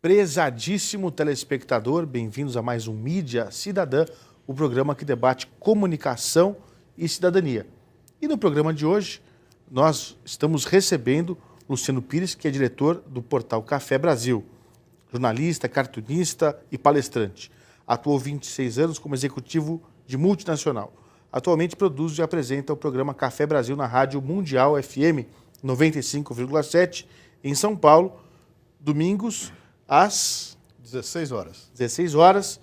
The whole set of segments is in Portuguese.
Prezadíssimo telespectador, bem-vindos a mais um Mídia Cidadã, o programa que debate comunicação e cidadania. E no programa de hoje, nós estamos recebendo Luciano Pires, que é diretor do portal Café Brasil, jornalista, cartunista e palestrante. Atuou 26 anos como executivo de multinacional. Atualmente produz e apresenta o programa Café Brasil na Rádio Mundial FM 95,7 em São Paulo, domingos às 16 horas. 16 horas,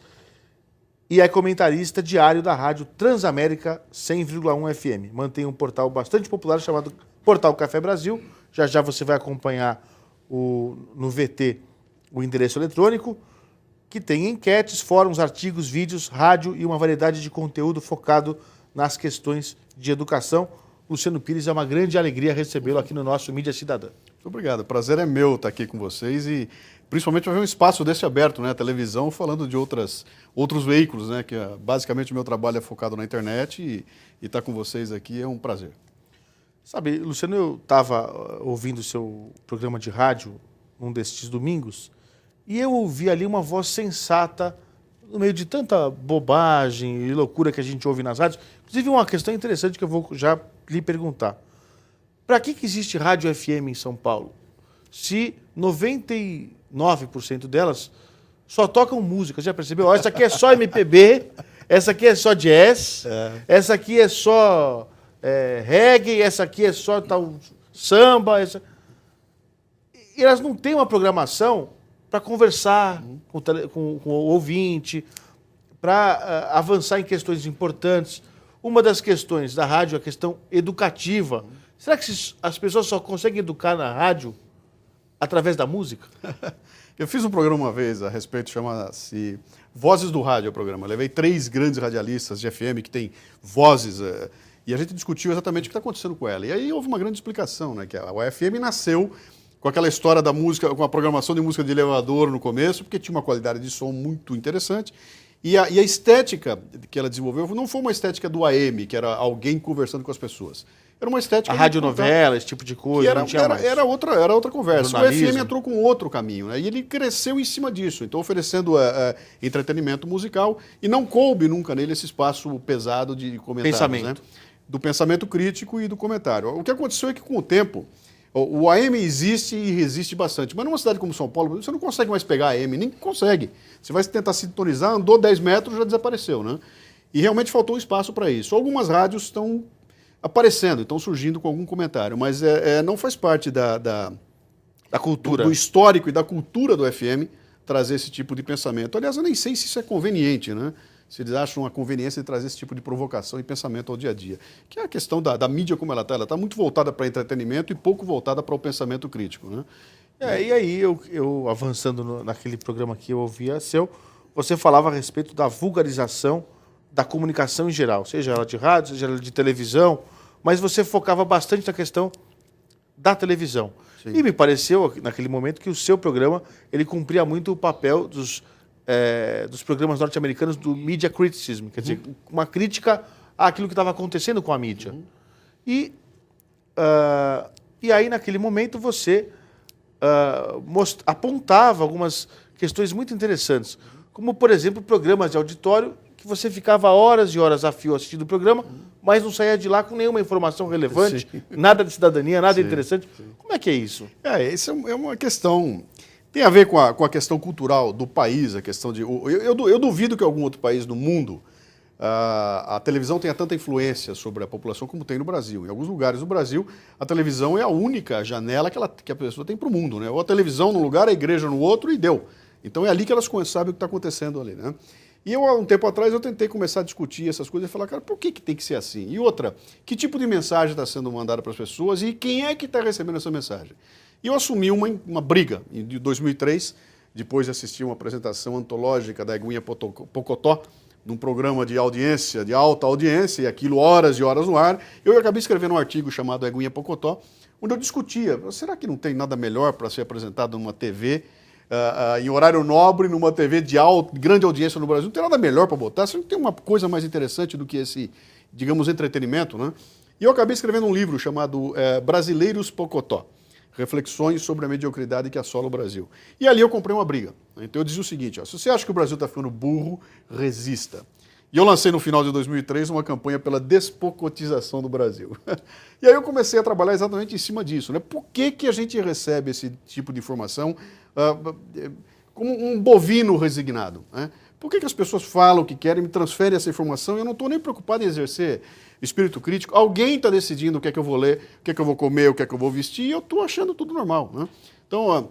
e é comentarista diário da Rádio Transamérica 100,1 FM. Mantém um portal bastante popular chamado Portal Café Brasil. Já já você vai acompanhar no VT o endereço eletrônico, que tem enquetes, fóruns, artigos, vídeos, rádio e uma variedade de conteúdo focado nas questões de educação. Luciano Pires, é uma grande alegria recebê-lo aqui no nosso Mídia Cidadã. Muito obrigado. O prazer é meu estar aqui com vocês e principalmente para ver um espaço desse aberto, né? A televisão, falando de outros veículos, né? Que basicamente o meu trabalho é focado na internet e estar com vocês aqui é um prazer. Sabe, Luciano, eu estava ouvindo o seu programa de rádio num destes domingos e eu ouvi ali uma voz sensata no meio de tanta bobagem e loucura que a gente ouve nas rádios. Inclusive, uma questão interessante que eu vou já lhe perguntar. Para que existe rádio FM em São Paulo? Se 99% delas só tocam música, já percebeu? Ó, essa aqui é só MPB, essa aqui é só jazz, essa aqui é só reggae, essa aqui é só tal samba. E elas não têm uma programação para conversar com o ouvinte, para avançar em questões importantes. Uma das questões da rádio é a questão educativa. Será que as pessoas só conseguem educar na rádio através da música? Eu fiz um programa uma vez a respeito, chama-se Vozes do Rádio, o programa. Eu levei 3 grandes radialistas de FM que têm vozes, e a gente discutiu exatamente o que está acontecendo com ela. E aí houve uma grande explicação, né? Que a UFM nasceu com aquela história da música, com a programação de música de elevador no começo, porque tinha uma qualidade de som muito interessante. E a estética que ela desenvolveu não foi uma estética do AM, que era alguém conversando com as pessoas. Era uma estética... A radionovela, esse tipo de coisa, não tinha mais. Era outra conversa. Jornalismo. O FM entrou com outro caminho, né? E ele cresceu em cima disso, então oferecendo entretenimento musical, e não coube nunca nele esse espaço pesado de comentários. Pensamento. Né? Do pensamento crítico e do comentário. O que aconteceu é que com o tempo, o AM existe e resiste bastante, mas numa cidade como São Paulo, você não consegue mais pegar AM, nem consegue. Você vai tentar sintonizar, andou 10 metros, já desapareceu, né? E realmente faltou espaço para isso. Algumas rádios estão aparecendo, estão surgindo com algum comentário, mas não faz parte da cultura, do histórico e da cultura do FM trazer esse tipo de pensamento. Aliás, eu nem sei se isso é conveniente, né? Se eles acham a conveniência de trazer esse tipo de provocação e pensamento ao dia a dia. Que é a questão da mídia como ela está muito voltada para entretenimento e pouco voltada para o pensamento crítico, né? E aí, eu avançando naquele programa que eu ouvia você falava a respeito da vulgarização da comunicação em geral, seja ela de rádio, seja ela de televisão, mas você focava bastante na questão da televisão. Sim. E me pareceu, naquele momento, que o seu programa ele cumpria muito o papel dos programas norte-americanos do media criticism, quer dizer, uma crítica àquilo que estava acontecendo com a mídia. E aí, naquele momento, você apontava algumas questões muito interessantes, como, por exemplo, programas de auditório que você ficava horas e horas a fio assistindo o programa, mas não saía de lá com nenhuma informação relevante, sim, nada de cidadania, nada, sim, interessante. Sim. Como é que é isso? Isso é uma questão... Tem a ver com a questão cultural do país, a questão de... Eu duvido que algum outro país no mundo a televisão tenha tanta influência sobre a população como tem no Brasil. Em alguns lugares do Brasil, a televisão é a única janela que a pessoa tem para o mundo, né? Ou a televisão num lugar, a igreja no outro e deu. Então é ali que elas sabem o que está acontecendo ali, né? E há um tempo atrás, eu tentei começar a discutir essas coisas e falar, cara, por que tem que ser assim? E outra, que tipo de mensagem está sendo mandada para as pessoas e quem é que está recebendo essa mensagem? E eu assumi uma briga em 2003, depois de assistir uma apresentação antológica da Eguinha Pocotó, num programa de audiência, de alta audiência, e aquilo horas e horas no ar, eu acabei escrevendo um artigo chamado Eguinha Pocotó, onde eu discutia, será que não tem nada melhor para ser apresentado numa TV, em horário nobre, numa TV de grande audiência no Brasil? Não tem nada melhor para botar? Você não tem uma coisa mais interessante do que esse, digamos, entretenimento, né? E eu acabei escrevendo um livro chamado Brasileiros Pocotó. Reflexões sobre a mediocridade que assola o Brasil. E ali eu comprei uma briga. Então eu dizia o seguinte, ó, se você acha que o Brasil está ficando burro, resista. E eu lancei no final de 2003 uma campanha pela despocotização do Brasil. E aí eu comecei a trabalhar exatamente em cima disso. Né? Por que a gente recebe esse tipo de informação como um bovino resignado? Né? Por que as pessoas falam o que querem, me transferem essa informação e eu não estou nem preocupado em exercer espírito crítico? Alguém está decidindo o que é que eu vou ler, o que é que eu vou comer, o que é que eu vou vestir e eu estou achando tudo normal. Né? Então,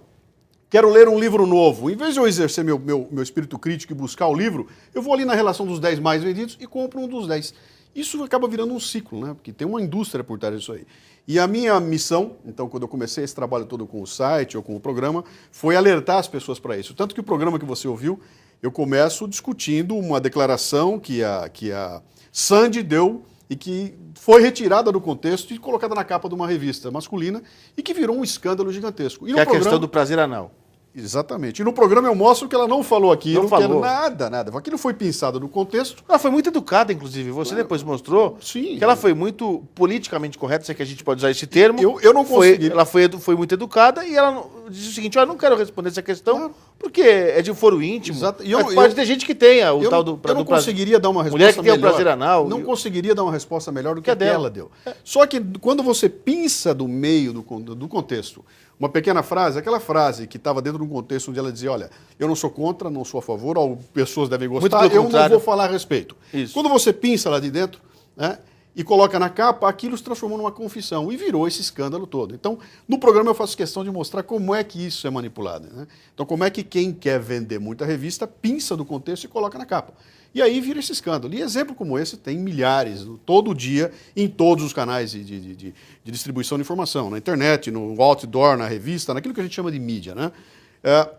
quero ler um livro novo. Em vez de eu exercer meu espírito crítico e buscar o livro, eu vou ali na relação dos 10 mais vendidos e compro um dos 10. Isso acaba virando um ciclo, né? Porque tem uma indústria por trás disso aí. E a minha missão, então, quando eu comecei esse trabalho todo com o site ou com o programa, foi alertar as pessoas para isso. Tanto que o programa que você ouviu, eu começo discutindo uma declaração que a Sandy deu e que foi retirada do contexto e colocada na capa de uma revista masculina e que virou um escândalo gigantesco. E que é a questão do prazer anal. Exatamente. E no programa eu mostro que ela não falou aquilo, não falou. Nada. Aquilo foi pensado no contexto. Ela foi muito educada, inclusive. Você depois mostrou sim, que ela foi muito politicamente correta, se é que a gente pode usar esse termo. Eu não consegui. Ela foi muito educada e ela disse o seguinte, eu não quero responder essa questão porque é de foro íntimo. Exato. Pode ter gente que tenha o tal do prazer. Eu não conseguiria dar uma resposta mulher que tem melhor. O prazer anal. Não conseguiria dar uma resposta melhor do que dela ela deu. Só que quando você pinça do meio do contexto, uma pequena frase, aquela frase que estava dentro de um contexto onde ela dizia, olha, eu não sou contra, não sou a favor, pessoas devem gostar, eu não vou falar a respeito. Isso. Quando você pinça lá de dentro, né, e coloca na capa, aquilo se transformou numa confissão e virou esse escândalo todo. Então, no programa eu faço questão de mostrar como é que isso é manipulado. Né? Então, como é que quem quer vender muita revista pinça do contexto e coloca na capa. E aí vira esse escândalo. E exemplo como esse tem milhares, todo dia, em todos os canais de distribuição de informação, na internet, no outdoor, na revista, naquilo que a gente chama de mídia. Né?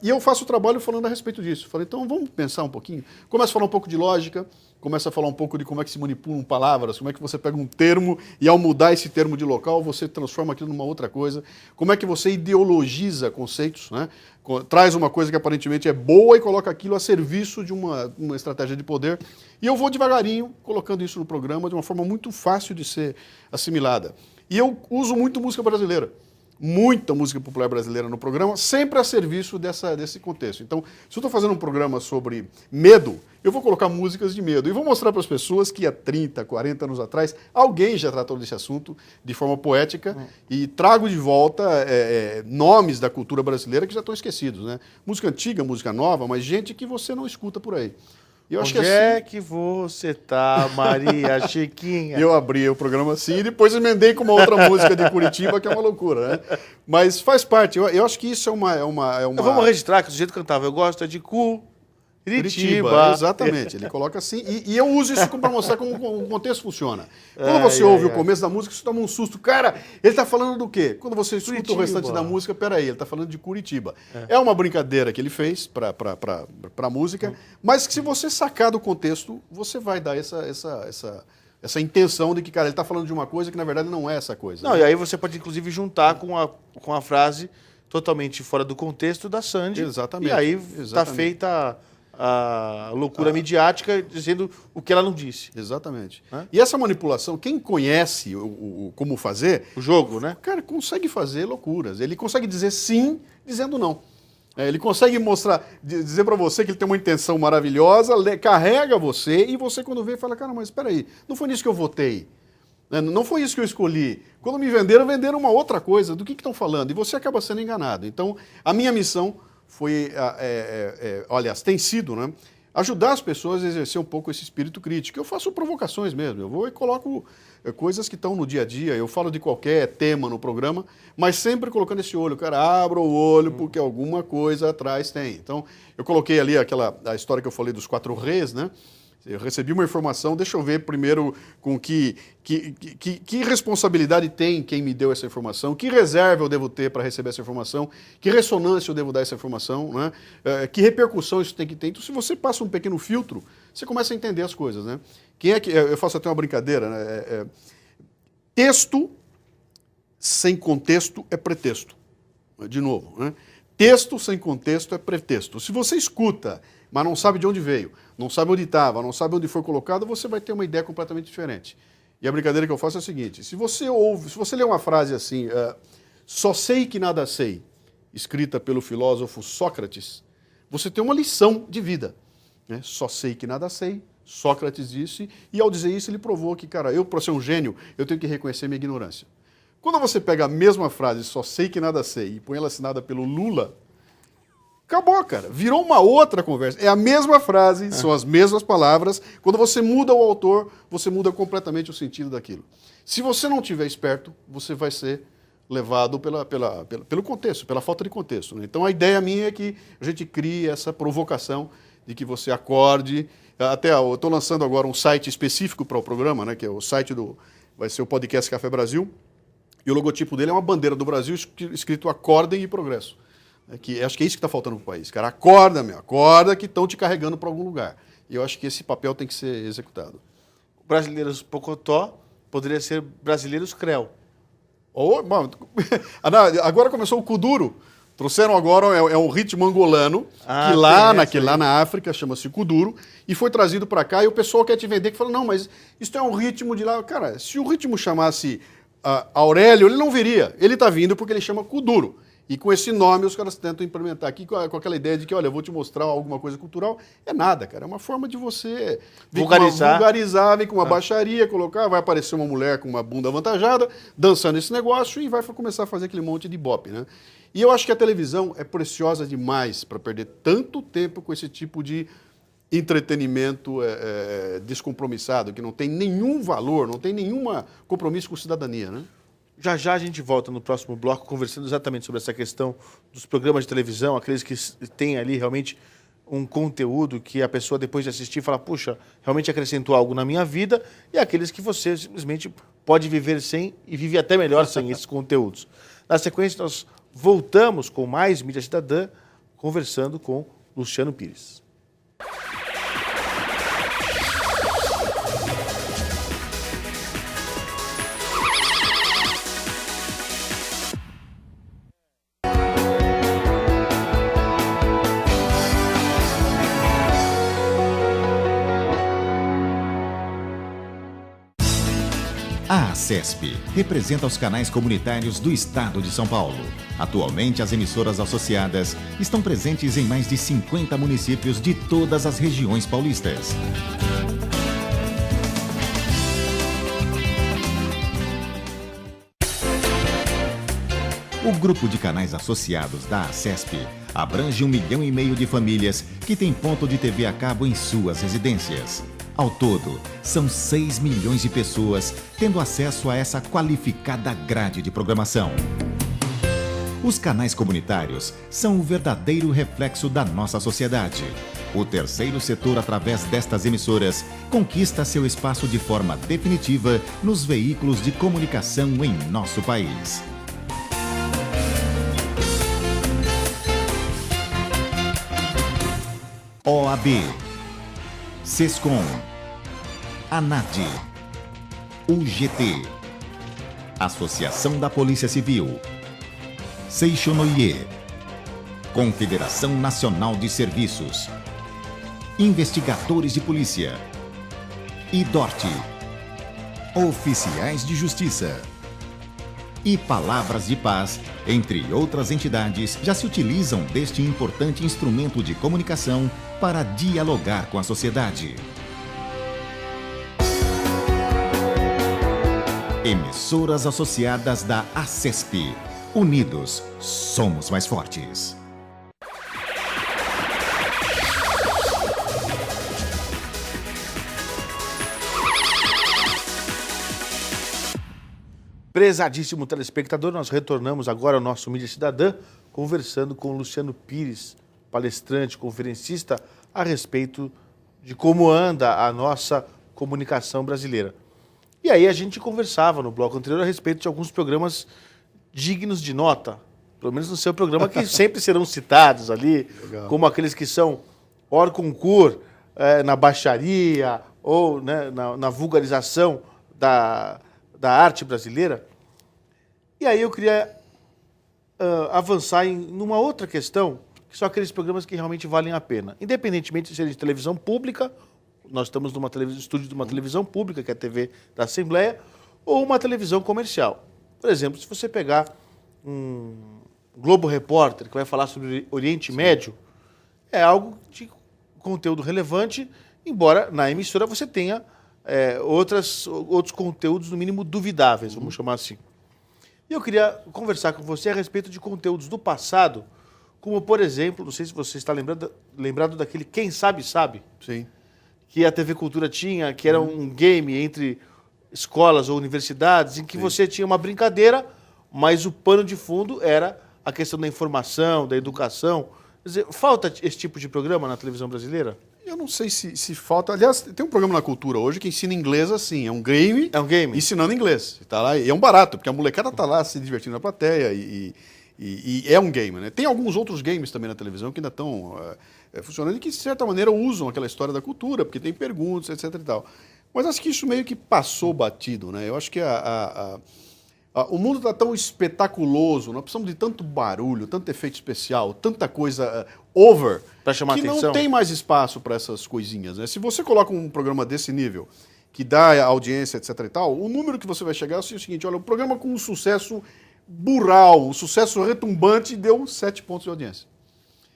E eu faço o trabalho falando a respeito disso. Falei, então vamos pensar um pouquinho. Começo a falar um pouco de lógica, começa a falar um pouco de como é que se manipulam palavras, como é que você pega um termo e ao mudar esse termo de local, você transforma aquilo numa outra coisa, como é que você ideologiza conceitos, né? Traz uma coisa que aparentemente é boa e coloca aquilo a serviço de uma estratégia de poder. E eu vou devagarinho colocando isso no programa de uma forma muito fácil de ser assimilada. E eu uso muito música brasileira. Muita música popular brasileira no programa, sempre a serviço desse contexto. Então, se eu estou fazendo um programa sobre medo, eu vou colocar músicas de medo e vou mostrar para as pessoas que há 30, 40 anos atrás, alguém já tratou desse assunto de forma poética e trago de volta nomes da cultura brasileira que já estão esquecidos. Né? Música antiga, música nova, mas gente que você não escuta por aí. Eu acho Onde é que você tá, Maria Chiquinha? Eu abri o programa assim e depois emendei com uma outra música de Curitiba, que é uma loucura, né? Mas faz parte. Eu acho que isso é uma... Vamos registrar que o sujeito cantava, eu gosto de Curitiba. Exatamente. Ele coloca assim. E eu uso isso para mostrar como o contexto funciona. Quando você ouve o começo da música, você toma um susto. Cara, ele está falando do quê? Quando você escuta Curitiba. O restante da música, peraí, ele está falando de Curitiba. É uma brincadeira que ele fez para a música, mas que se você sacar do contexto, você vai dar essa intenção de que, cara, ele está falando de uma coisa que na verdade não é essa coisa. Não, né? E aí você pode inclusive juntar com a frase totalmente fora do contexto da Sandy. Exatamente. E aí está feita a loucura midiática dizendo o que ela não disse. Exatamente. E essa manipulação, quem conhece como fazer... O jogo, né? Cara, consegue fazer loucuras. Ele consegue dizer sim, dizendo não. Ele consegue mostrar, dizer para você que ele tem uma intenção maravilhosa, carrega você, e você quando vê fala, cara, mas espera aí, não foi nisso que eu votei. Não foi isso que eu escolhi. Quando me venderam uma outra coisa. Do que estão falando? E você acaba sendo enganado. Então, a minha missão foi, aliás, tem sido, né, ajudar as pessoas a exercer um pouco esse espírito crítico. Eu faço provocações mesmo, eu vou e coloco coisas que estão no dia a dia, eu falo de qualquer tema no programa, mas sempre colocando esse olho, cara, abra o olho porque alguma coisa atrás tem. Então, eu coloquei ali a história que eu falei dos 4 reis, né? Eu recebi uma informação, deixa eu ver primeiro com que responsabilidade tem quem me deu essa informação, que reserva eu devo ter para receber essa informação, que ressonância eu devo dar essa informação, né? Que repercussão isso tem que ter. Então, se você passa um pequeno filtro, você começa a entender as coisas. Né? Eu faço até uma brincadeira, né? Texto sem contexto é pretexto. De novo, né? Texto sem contexto é pretexto. Se você escuta, mas não sabe de onde veio, não sabe onde estava, não sabe onde foi colocado, você vai ter uma ideia completamente diferente. E a brincadeira que eu faço é a seguinte, se você lê uma frase assim, Só sei que nada sei, escrita pelo filósofo Sócrates, você tem uma lição de vida. Né? Só sei que nada sei, Sócrates disse, e ao dizer isso ele provou que, cara, eu, para ser um gênio, eu tenho que reconhecer minha ignorância. Quando você pega a mesma frase, só sei que nada sei, e põe ela assinada pelo Lula, acabou, cara. Virou uma outra conversa. É a mesma frase, são as mesmas palavras. Quando você muda o autor, você muda completamente o sentido daquilo. Se você não estiver esperto, você vai ser levado pelo contexto, pela falta de contexto. Né? Então a ideia minha é que a gente crie essa provocação de que você acorde. Até eu estou lançando agora um site específico para o programa, né, que é o site vai ser o Podcast Café Brasil. E o logotipo dele é uma bandeira do Brasil escrito Acordem e Progresso. Acho que é isso que está faltando no país. Cara, acorda que estão te carregando para algum lugar. E eu acho que esse papel tem que ser executado. Brasileiros Pocotó poderia ser Brasileiros Creu. Agora começou o Kuduro. Trouxeram agora, é um ritmo angolano, que lá na África chama-se Kuduro, e foi trazido para cá, e o pessoal quer te vender, que fala, não, mas isso é um ritmo de lá. Cara, se o ritmo chamasse Aurélio, ele não viria. Ele está vindo porque ele chama Kuduro. E com esse nome os caras tentam implementar aqui com aquela ideia de que, olha, eu vou te mostrar alguma coisa cultural. É nada, cara. É uma forma de você vulgarizar, vem com uma baixaria, colocar, vai aparecer uma mulher com uma bunda avantajada, dançando esse negócio e vai começar a fazer aquele monte de ibope, né? E eu acho que a televisão é preciosa demais para perder tanto tempo com esse tipo de entretenimento descompromissado, que não tem nenhum valor, não tem nenhum compromisso com cidadania, né? Já já a gente volta no próximo bloco conversando exatamente sobre essa questão dos programas de televisão, aqueles que têm ali realmente um conteúdo que a pessoa depois de assistir fala, puxa, realmente acrescentou algo na minha vida, e aqueles que você simplesmente pode viver sem e vive até melhor sem esses conteúdos. Na sequência nós voltamos com mais Mídia Cidadã, conversando com Luciano Pires. A ACESP representa os canais comunitários do Estado de São Paulo. Atualmente, as emissoras associadas estão presentes em mais de 50 municípios de todas as regiões paulistas. O grupo de canais associados da ACESP abrange 1,5 milhão de famílias que têm ponto de TV a cabo em suas residências. Ao todo, são 6 milhões de pessoas tendo acesso a essa qualificada grade de programação. Os canais comunitários são o verdadeiro reflexo da nossa sociedade. O terceiro setor, através destas emissoras, conquista seu espaço de forma definitiva nos veículos de comunicação em nosso país. OAB, SESCOM, ANAD, UGT, Associação da Polícia Civil, Seixonoye, Confederação Nacional de Serviços, Investigadores de Polícia, IDORT, Oficiais de Justiça e Palavras de Paz, entre outras entidades, já se utilizam deste importante instrumento de comunicação para dialogar com a sociedade. Emissoras associadas da ACESP. Unidos, somos mais fortes. Prezadíssimo telespectador, nós retornamos agora ao nosso Mídia Cidadã, conversando com o Luciano Pires, palestrante, conferencista, a respeito de como anda a nossa comunicação brasileira. E aí a gente conversava no bloco anterior a respeito de alguns programas dignos de nota, pelo menos no seu programa, que sempre serão citados ali, legal, como aqueles que são hors concours, na baixaria ou, né, na vulgarização da arte brasileira. E aí eu queria avançar numa outra questão, que são aqueles programas que realmente valem a pena. Independentemente de serem de televisão pública, nós estamos numa estúdio de uma televisão pública, que é a TV da Assembleia, ou uma televisão comercial. Por exemplo, se você pegar um Globo Repórter que vai falar sobre Oriente Médio, é algo de conteúdo relevante, embora na emissora você tenha outros conteúdos, no mínimo, duvidáveis, vamos chamar assim. E eu queria conversar com você a respeito de conteúdos do passado, como, por exemplo, não sei se você está lembrado daquele Quem Sabe Sabe, Sim. que a TV Cultura tinha, que era um game entre escolas ou universidades, em que você tinha uma brincadeira, mas o pano de fundo era a questão da informação, da educação. Quer dizer, falta esse tipo de programa na televisão brasileira? Eu não sei se falta. Aliás, tem um programa na Cultura hoje que ensina inglês assim. É um game. É um game? Ensinando inglês. Tá lá, e é um barato, porque a molecada tá lá se divertindo na plateia e é um game, né? Tem alguns outros games também na televisão que ainda estão funcionando e que, de certa maneira, usam aquela história da cultura, porque tem perguntas, etc e tal. Mas acho que isso meio que passou batido, né? Eu acho que o mundo está tão espetaculoso, nós precisamos de tanto barulho, tanto efeito especial, tanta coisa over, Pra chamar que atenção. não tem mais espaço para essas coisinhas, né? Se você coloca um programa desse nível, que dá audiência, etc e tal, o número que você vai chegar é o seguinte: olha, o programa com um sucesso burral, um sucesso retumbante, deu 7 pontos de audiência.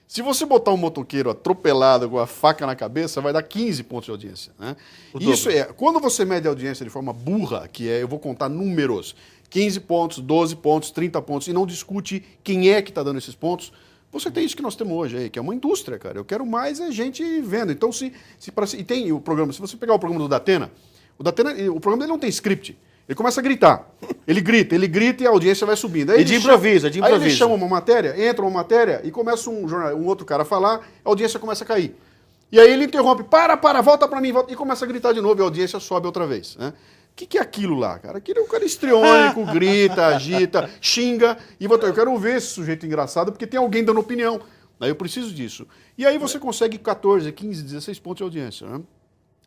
Se você botar um motoqueiro atropelado com a faca na cabeça, vai dar 15 pontos de audiência, né? Isso quando você mede a audiência de forma burra, que é, eu vou contar números, 15 pontos, 12 pontos, 30 pontos, e não discute quem é que está dando esses pontos, você tem isso que nós temos hoje aí, que é uma indústria, cara. Eu quero mais gente vendo. Então, e tem o programa, se você pegar o programa do Datena, o programa dele não tem script. Ele começa a gritar. Ele grita e a audiência vai subindo. Aí de improviso, de improviso. Aí ele chama uma matéria, entra uma matéria e começa um outro cara a falar, a audiência começa a cair. E aí ele interrompe, volta pra mim, volta, e começa a gritar de novo e a audiência sobe outra vez, né? O que é aquilo lá, cara? Aquilo é um cara histriônico, grita, agita, xinga. E eu quero ver esse sujeito engraçado porque tem alguém dando opinião. Aí eu preciso disso. E aí você consegue 14, 15, 16 pontos de audiência, né?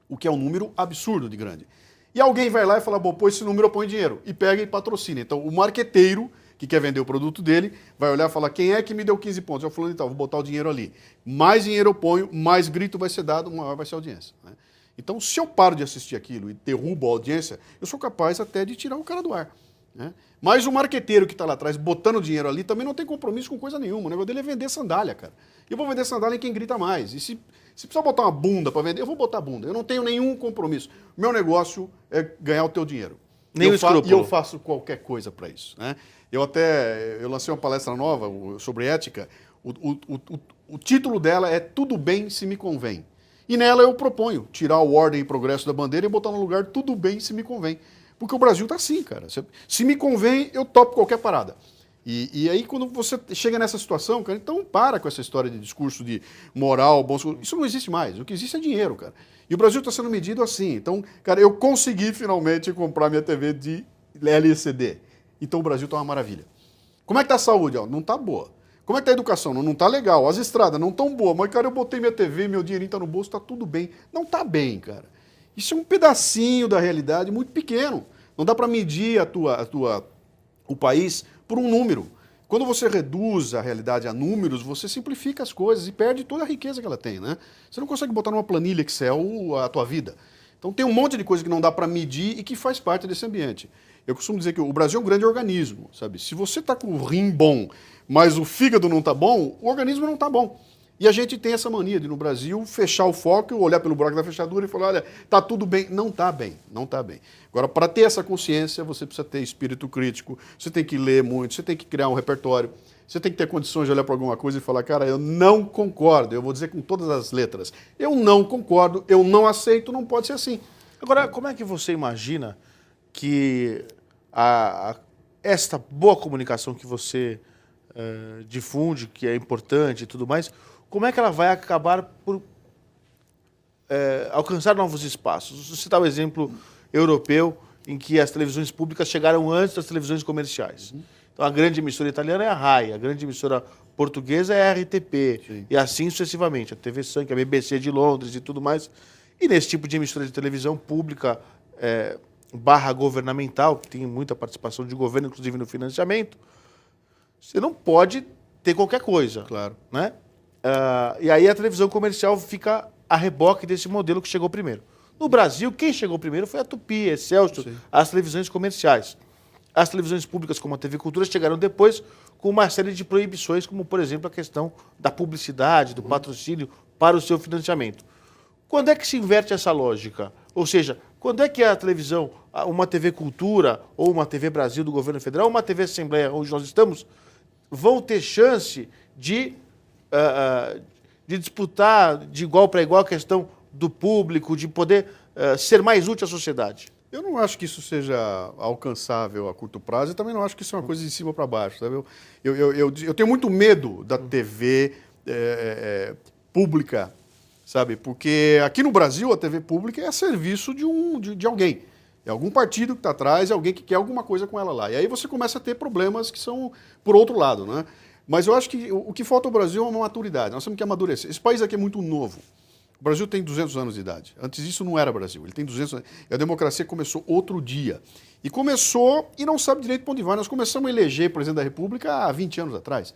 O que é um número absurdo de grande. E alguém vai lá e fala, bom, pô, esse número eu ponho dinheiro. E pega e patrocina. Então o marqueteiro que quer vender o produto dele vai olhar e falar, quem é que me deu 15 pontos? Eu falo, então, vou botar o dinheiro ali. Mais dinheiro eu ponho, mais grito vai ser dado, maior vai ser a audiência, né? Então, se eu paro de assistir aquilo e derrubo a audiência, eu sou capaz até de tirar o cara do ar, né? Mas o marqueteiro que está lá atrás, botando dinheiro ali, também não tem compromisso com coisa nenhuma. O negócio dele é vender sandália, cara. E eu vou vender sandália em quem grita mais. E se precisar botar uma bunda para vender, eu vou botar bunda. Eu não tenho nenhum compromisso. Meu negócio é ganhar o teu dinheiro. Nem o escrúpulo. E eu faço qualquer coisa para isso, né? Eu lancei uma palestra nova sobre ética. O título dela é Tudo Bem Se Me Convém. E nela eu proponho tirar o ordem e progresso da bandeira e botar no lugar tudo bem se me convém. Porque o Brasil tá assim, cara. Se me convém, eu topo qualquer parada. E aí, quando você chega nessa situação, cara, então para com essa história de discurso de moral, bom. Isso não existe mais. O que existe é dinheiro, cara. E o Brasil está sendo medido assim. Então, cara, eu consegui finalmente comprar minha TV de LCD. Então o Brasil tá uma maravilha. Como é que tá a saúde? Não tá boa. Como é que tá a educação? Não tá legal. As estradas não tão boas. Mas, cara, eu botei minha TV, meu dinheirinho tá no bolso, tá tudo bem. Não tá bem, cara. Isso é um pedacinho da realidade muito pequeno. Não dá para medir o país por um número. Quando você reduz a realidade a números, você simplifica as coisas e perde toda a riqueza que ela tem, né? Você não consegue botar numa planilha Excel a tua vida. Então tem um monte de coisa que não dá para medir e que faz parte desse ambiente. Eu costumo dizer que o Brasil é um grande organismo, sabe? Se você tá com o rim bom, mas o fígado não tá bom, o organismo não tá bom. E a gente tem essa mania de, no Brasil, fechar o foco, olhar pelo buraco da fechadura e falar, olha, tá tudo bem. Não tá bem, não tá bem. Agora, para ter essa consciência, você precisa ter espírito crítico, você tem que ler muito, você tem que criar um repertório, você tem que ter condições de olhar para alguma coisa e falar, cara, eu não concordo, eu vou dizer com todas as letras, eu não concordo, eu não aceito, não pode ser assim. Agora, como é que você imagina que esta boa comunicação que você difunde, que é importante e tudo mais, como é que ela vai acabar por alcançar novos espaços? Você dá o exemplo europeu, em que as televisões públicas chegaram antes das televisões comerciais. Então, a grande emissora italiana é a RAI, a grande emissora portuguesa é a RTP, Sim. e assim sucessivamente, a TV Sun, a BBC de Londres e tudo mais. E nesse tipo de emissora de televisão pública, barra governamental, que tem muita participação de governo, inclusive no financiamento, você não pode ter qualquer coisa. Claro. Né? E aí a televisão comercial fica a reboque desse modelo que chegou primeiro. No Brasil, quem chegou primeiro foi a Tupi, Excelsior, Sim. as televisões comerciais. As televisões públicas, como a TV Cultura, chegaram depois com uma série de proibições, como, por exemplo, a questão da publicidade, do patrocínio para o seu financiamento. Quando é que se inverte essa lógica? Ou seja, quando é que a televisão, uma TV Cultura, ou uma TV Brasil do governo federal, ou uma TV Assembleia, onde nós estamos, vão ter chance de disputar de igual para igual a questão do público, de poder ser mais útil à sociedade? Eu não acho que isso seja alcançável a curto prazo e também não acho que isso é uma coisa de cima para baixo. Sabe? Eu tenho muito medo da TV pública, sabe? Porque aqui no Brasil a TV pública é a serviço de alguém. É algum partido que está atrás, é alguém que quer alguma coisa com ela lá. E aí você começa a ter problemas que são por outro lado, né? Mas eu acho que o que falta ao Brasil é uma maturidade. Nós temos que amadurecer. Esse país aqui é muito novo. O Brasil tem 200 anos de idade. Antes disso não era Brasil. Ele tem 200 anos. E a democracia começou outro dia. E começou e não sabe direito para onde vai. Nós começamos a eleger presidente da República há 20 anos atrás.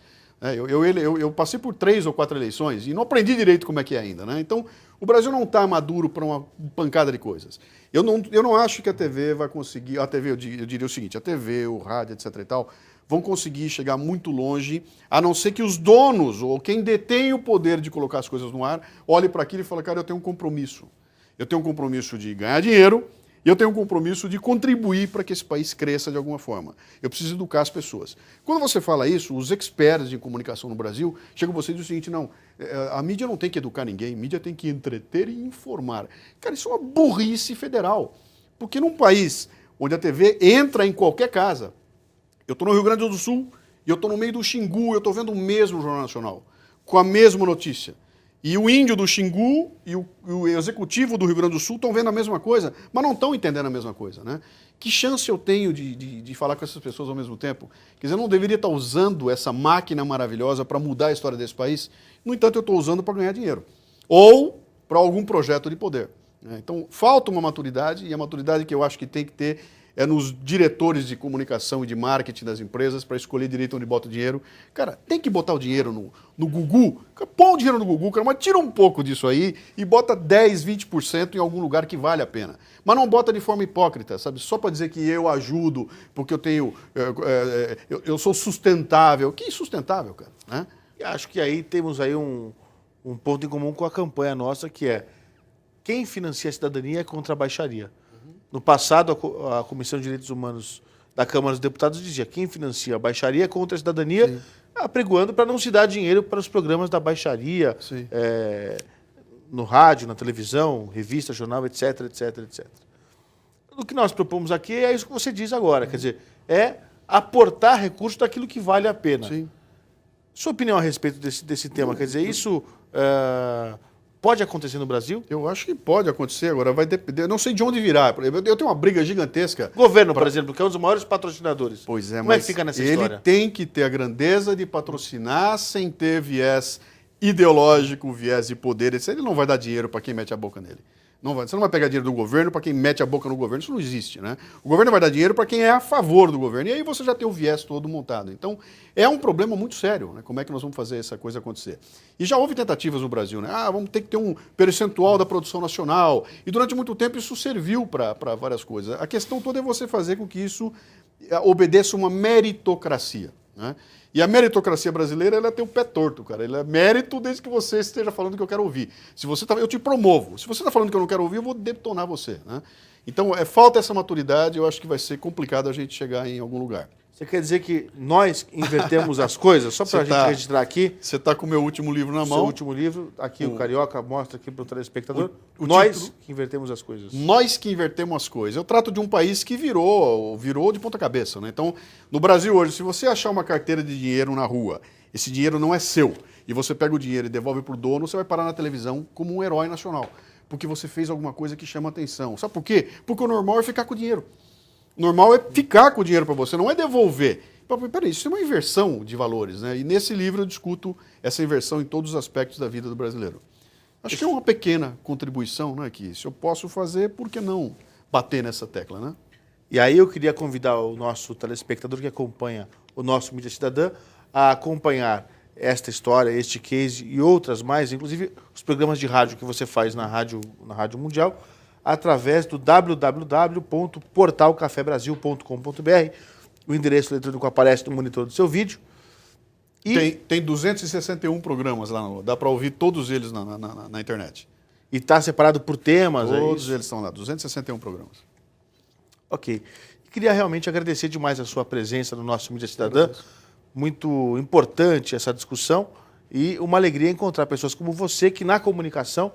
Eu passei por 3 ou 4 eleições e não aprendi direito como é que é ainda, né? Então, o Brasil não está maduro para uma pancada de coisas. Eu não acho que a TV vai conseguir... A TV, eu diria o seguinte, a TV, o rádio, etc. e tal, vão conseguir chegar muito longe, a não ser que os donos, ou quem detém o poder de colocar as coisas no ar, olhe para aquilo e fale, cara, eu tenho um compromisso. Eu tenho um compromisso de ganhar dinheiro e eu tenho um compromisso de contribuir para que esse país cresça de alguma forma. Eu preciso educar as pessoas. Quando você fala isso, os experts de comunicação no Brasil chegam a você e dizem o seguinte, não, a mídia não tem que educar ninguém, a mídia tem que entreter e informar. Cara, isso é uma burrice federal. Porque num país onde a TV entra em qualquer casa, eu estou no Rio Grande do Sul e eu estou no meio do Xingu, eu estou vendo o mesmo Jornal Nacional, com a mesma notícia. E o índio do Xingu e o executivo do Rio Grande do Sul estão vendo a mesma coisa, mas não estão entendendo a mesma coisa, né? Que chance eu tenho de falar com essas pessoas ao mesmo tempo? Quer dizer, eu não deveria estar usando essa máquina maravilhosa para mudar a história desse país, no entanto eu estou usando para ganhar dinheiro. Ou para algum projeto de poder. Né? Então falta uma maturidade, e a maturidade que eu acho que tem que ter é nos diretores de comunicação e de marketing das empresas para escolher direito onde bota o dinheiro. Cara, tem que botar o dinheiro no Gugu. Põe o dinheiro no Gugu, cara, mas tira um pouco disso aí e bota 10, 20% em algum lugar que vale a pena. Mas não bota de forma hipócrita, sabe? Só para dizer que eu ajudo, porque eu tenho... eu sou sustentável. Que insustentável, cara? Né? E acho que aí temos aí um ponto em comum com a campanha nossa, que é quem financia a cidadania é contra a baixaria. No passado, a Comissão de Direitos Humanos da Câmara dos Deputados dizia quem financia a baixaria é contra a cidadania, apregoando para não se dar dinheiro para os programas da baixaria, no rádio, na televisão, revista, jornal, etc, etc, etc. O que nós propomos aqui é isso que você diz agora, quer dizer, é aportar recursos daquilo que vale a pena. Sim. Sua opinião a respeito desse tema, quer dizer, isso... pode acontecer no Brasil? Eu acho que pode acontecer, agora vai depender. Eu não sei de onde virá. Eu tenho uma briga gigantesca. Governo, por exemplo, que é um dos maiores patrocinadores. Pois é, como é mas que fica nessa ele história? tem que ter a grandeza de patrocinar sem ter viés ideológico, viés de poder. Ele não vai dar dinheiro para quem mete a boca nele. Você não vai pegar dinheiro do governo para quem mete a boca no governo, isso não existe, né? O governo vai dar dinheiro para quem é a favor do governo, e aí você já tem o viés todo montado. Então, é um problema muito sério, né? Como é que nós vamos fazer essa coisa acontecer? E já houve tentativas no Brasil, né? Vamos ter que ter um percentual da produção nacional, e durante muito tempo isso serviu para várias coisas. A questão toda é você fazer com que isso obedeça uma meritocracia, né? E a meritocracia brasileira, ela tem o pé torto, cara. Ela é mérito desde que você esteja falando que eu quero ouvir. Se você eu te promovo. Se você está falando que eu não quero ouvir, eu vou detonar você, né? Então, falta essa maturidade, eu acho que vai ser complicado a gente chegar em algum lugar. Você quer dizer que nós invertemos as coisas? Só para a gente registrar aqui. Você está com o meu último livro na mão. Seu último livro, aqui o Carioca mostra aqui para o telespectador. Nós título, que invertemos as coisas. Nós que invertemos as coisas. Eu trato de um país que virou de ponta cabeça, né? Então, no Brasil hoje, se você achar uma carteira de dinheiro na rua, esse dinheiro não é seu, e você pega o dinheiro e devolve para o dono, você vai parar na televisão como um herói nacional. Porque você fez alguma coisa que chama atenção. Sabe por quê? Porque o normal é ficar com o dinheiro. O normal é ficar com o dinheiro para você, não é devolver. Peraí, isso é uma inversão de valores, né? E nesse livro eu discuto essa inversão em todos os aspectos da vida do brasileiro. Acho que é uma pequena contribuição, né? Que se eu posso fazer, por que não bater nessa tecla, né? E aí eu queria convidar o nosso telespectador que acompanha o nosso Mídia Cidadã a acompanhar esta história, este case e outras mais, inclusive os programas de rádio que você faz na Rádio Mundial, através do www.portalcafebrasil.com.br. O endereço eletrônico aparece no monitor do seu vídeo. E Tem 261 programas lá, dá para ouvir todos eles na internet. está separado por temas. Todos eles estão lá, 261 programas. Ok. Queria realmente agradecer demais a sua presença no nosso Mídia Cidadã. Muito importante essa discussão e uma alegria encontrar pessoas como você que na comunicação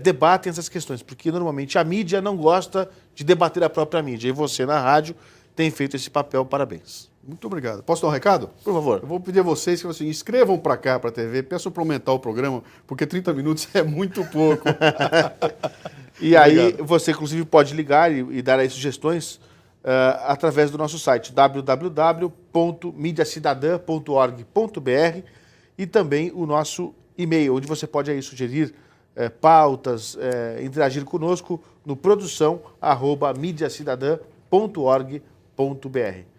debatem essas questões, porque normalmente a mídia não gosta de debater a própria mídia. E você na rádio tem feito esse papel. Parabéns. Muito obrigado. Posso dar um recado? Por favor. Eu vou pedir a vocês que assim, inscrevam para cá, para a TV, peçam para aumentar o programa, porque 30 minutos é muito pouco. E aí você, inclusive, pode ligar e dar aí sugestões através do nosso site www.mediacidadã.org.br e também o nosso e-mail, onde você pode aí sugerir pautas, interagir conosco no produção@mediacidadã.org.br.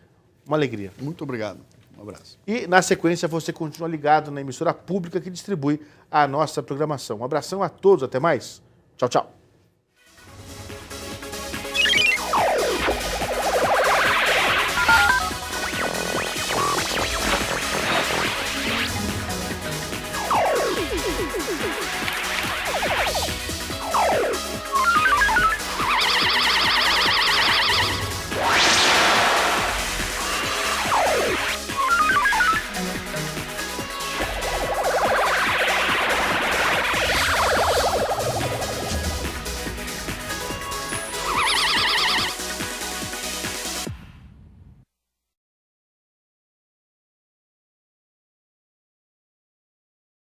Uma alegria. Muito obrigado. Um abraço. E, na sequência, você continua ligado na emissora pública que distribui a nossa programação. Um abração a todos. Até mais. Tchau, tchau.